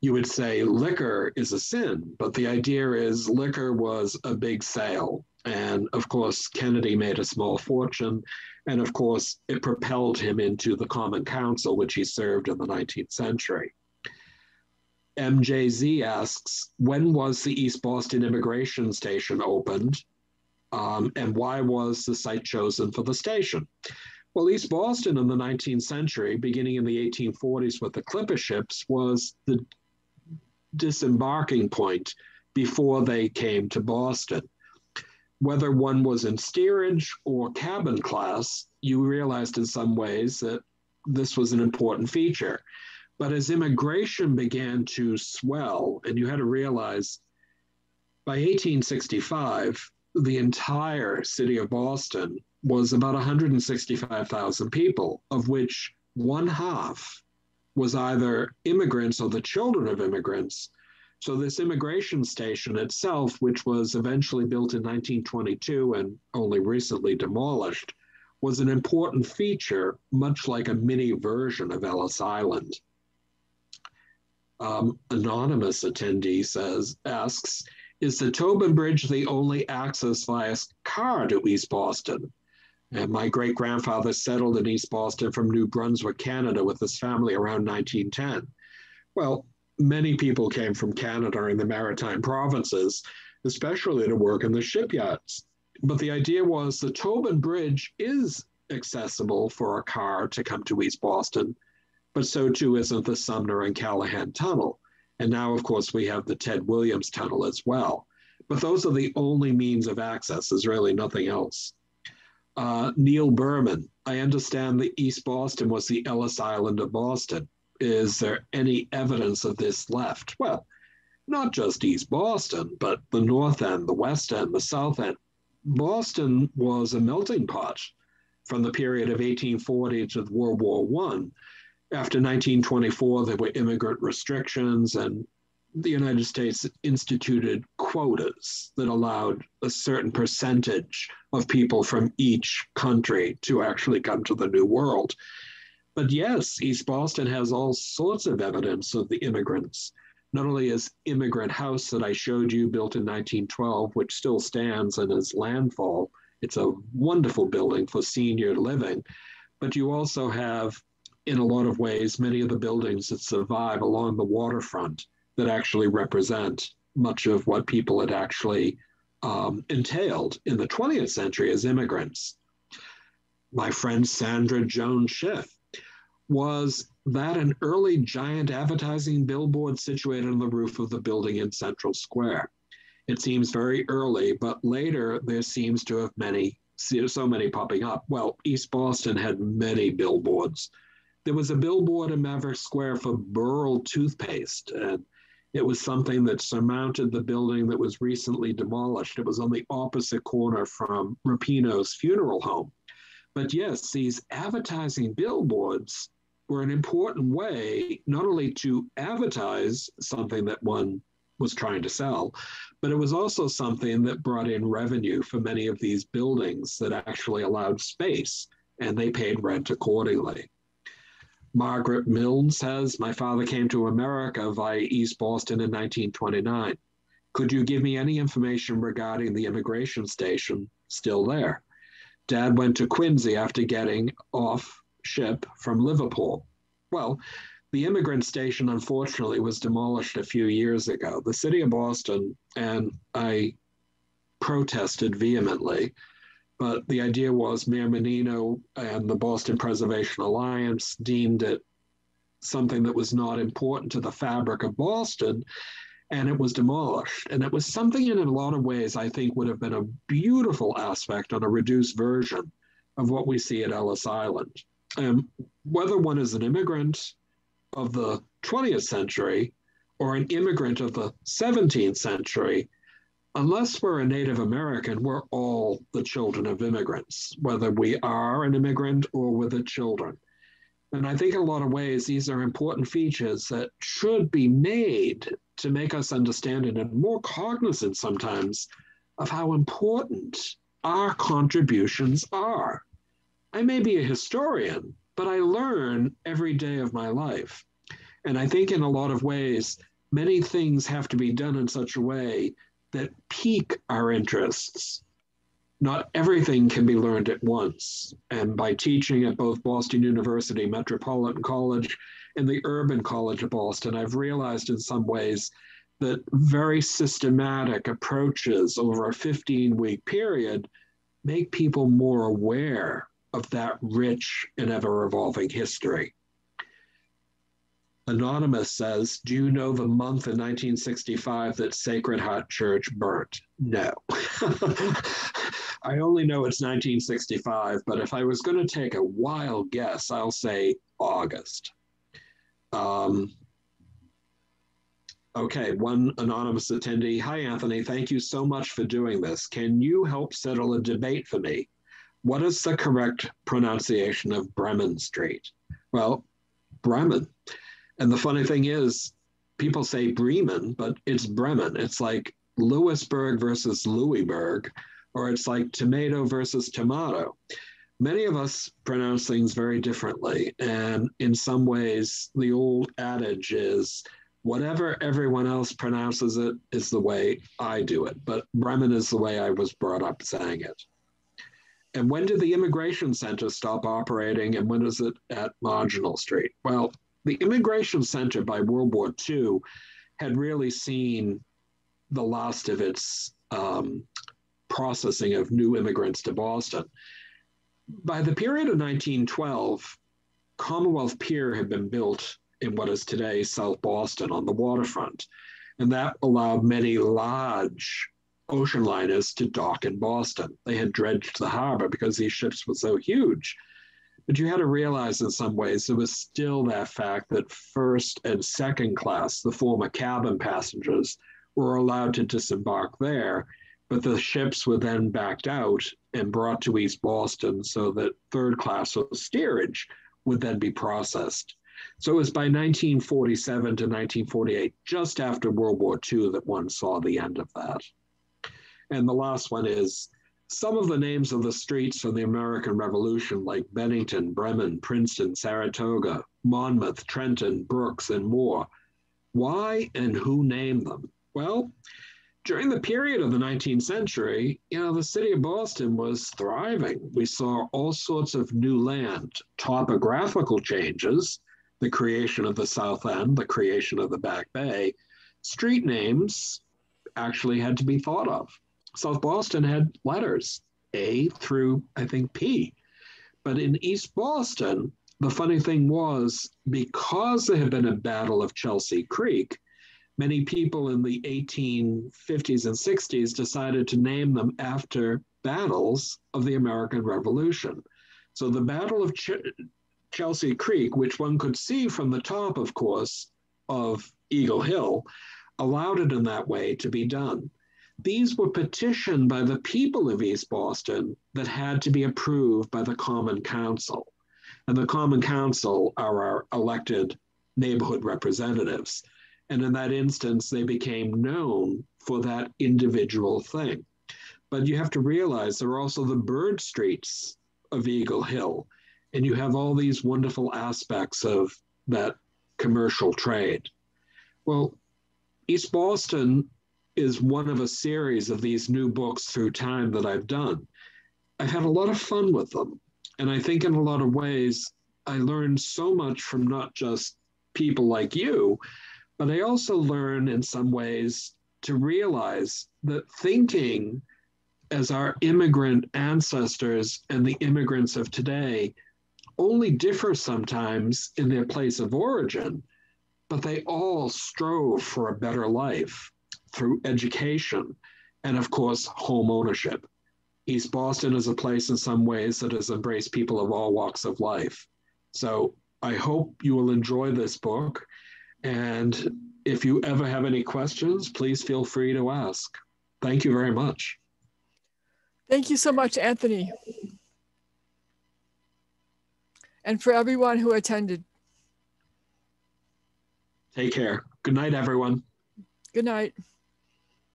you would say liquor is a sin, but the idea is liquor was a big sale. And of course, Kennedy made a small fortune. And of course, it propelled him into the Common Council, which he served in the 19th century. MJZ asks, when was the East Boston Immigration Station opened? And why was the site chosen for the station? Well, East Boston in the 19th century, beginning in the 1840s with the clipper ships, was the disembarking point before they came to Boston. Whether one was in steerage or cabin class, you realized in some ways that this was an important feature. But as immigration began to swell, and you had to realize by 1865, the entire city of Boston was about 165,000 people, of which one half was either immigrants or the children of immigrants. So this immigration station itself, which was eventually built in 1922 and only recently demolished, was an important feature, much like a mini version of Ellis Island. Anonymous attendee asks, is the Tobin Bridge the only access via car to East Boston? And my great-grandfather settled in East Boston from New Brunswick, Canada, with his family around 1910. Well, many people came from Canada and the maritime provinces, especially to work in the shipyards. But the idea was the Tobin Bridge is accessible for a car to come to East Boston, but so too isn't the Sumner and Callahan Tunnel. And now, of course, we have the Ted Williams Tunnel as well. But those are the only means of access. There's really nothing else. Neil Berman, I understand that East Boston was the Ellis Island of Boston. Is there any evidence of this left? Well, not just East Boston, but the North End, the West End, the South End. Boston was a melting pot from the period of 1840 to World War I. After 1924, there were immigrant restrictions, and the United States instituted quotas that allowed a certain percentage of people from each country to actually come to the New World. But yes, East Boston has all sorts of evidence of the immigrants. Not only is Immigrant House that I showed you, built in 1912, which still stands and is landfall. It's a wonderful building for senior living, but you also have, in a lot of ways, many of the buildings that survive along the waterfront that actually represent much of what people had actually entailed in the 20th century as immigrants. My friend Sandra Jones Schiff, was that an early giant advertising billboard situated on the roof of the building in Central Square? It seems very early, but later there seems to have so many popping up. Well, East Boston had many billboards. There was a billboard in Maverick Square for Burl toothpaste, and it was something that surmounted the building that was recently demolished. It was on the opposite corner from Rapinoe's funeral home. But yes, these advertising billboards were an important way not only to advertise something that one was trying to sell, but it was also something that brought in revenue for many of these buildings that actually allowed space and they paid rent accordingly. Margaret Milne says, my father came to America via East Boston in 1929. Could you give me any information regarding the immigration station still there? Dad went to Quincy after getting off ship from Liverpool. Well, the immigrant station, unfortunately, was demolished a few years ago. The city of Boston, and I protested vehemently, but the idea was Mayor Menino and the Boston Preservation Alliance deemed it something that was not important to the fabric of Boston, and it was demolished. And it was something in a lot of ways I think would have been a beautiful aspect on a reduced version of what we see at Ellis Island. Whether one is an immigrant of the 20th century or an immigrant of the 17th century, unless we're a Native American, we're all the children of immigrants, whether we are an immigrant or we're the children. And I think in a lot of ways, these are important features that should be made to make us understand it and more cognizant sometimes of how important our contributions are. I may be a historian, but I learn every day of my life. And I think in a lot of ways, many things have to be done in such a way that pique our interests. Not everything can be learned at once. And by teaching at both Boston University, Metropolitan College, and the Urban College of Boston, I've realized in some ways that very systematic approaches over a 15-week period make people more aware of that rich and ever-evolving history. Anonymous says, do you know the month in 1965 that Sacred Heart Church burnt? No. I only know it's 1965, but if I was going to take a wild guess, I'll say August. Okay, one anonymous attendee. Hi, Anthony. Thank you so much for doing this. Can you help settle a debate for me? What is the correct pronunciation of Bremen Street? Well, Bremen. And the funny thing is, people say Bremen, but it's Bremen. It's like Lewisburg versus Louisburg, or it's like tomato versus tomato. Many of us pronounce things very differently. And in some ways, the old adage is, whatever everyone else pronounces it is the way I do it. But Bremen is the way I was brought up saying it. And when did the Immigration Center stop operating, and when is it at Marginal Street? Well, the Immigration Center by World War II had really seen the last of its processing of new immigrants to Boston. By the period of 1912, Commonwealth Pier had been built in what is today South Boston on the waterfront, and that allowed many large ocean liners to dock in Boston. They had dredged the harbor because these ships were so huge. But you had to realize in some ways there was still that fact that first and second class, the former cabin passengers, were allowed to disembark there, but the ships were then backed out and brought to East Boston so that third class or steerage would then be processed. So it was by 1947 to 1948, just after World War II, that one saw the end of that. And the last one is, some of the names of the streets from the American Revolution, like Bennington, Bremen, Princeton, Saratoga, Monmouth, Trenton, Brooks, and more. Why and who named them? Well, during the period of the 19th century, the city of Boston was thriving. We saw all sorts of new land, topographical changes, the creation of the South End, the creation of the Back Bay. Street names actually had to be thought of. South Boston had letters, A through, I think, P. But in East Boston, the funny thing was, because there had been a battle of Chelsea Creek, many people in the 1850s and 60s decided to name them after battles of the American Revolution. So the Battle of Chelsea Creek, which one could see from the top, of course, of Eagle Hill, allowed it in that way to be done. These were petitioned by the people of East Boston that had to be approved by the Common Council. And the Common Council are our elected neighborhood representatives. And in that instance, they became known for that individual thing. But you have to realize there are also the bird streets of Eagle Hill, and you have all these wonderful aspects of that commercial trade. Well, East Boston is one of a series of these new books through time that I've done. I've had a lot of fun with them. And I think in a lot of ways, I learned so much from not just people like you, but I also learn in some ways to realize that thinking as our immigrant ancestors and the immigrants of today only differ sometimes in their place of origin, but they all strove for a better life through education and, of course, home ownership. East Boston is a place in some ways that has embraced people of all walks of life. So I hope you will enjoy this book. And if you ever have any questions, please feel free to ask. Thank you very much. Thank you so much, Anthony. And for everyone who attended. Take care. Good night, everyone. Good night.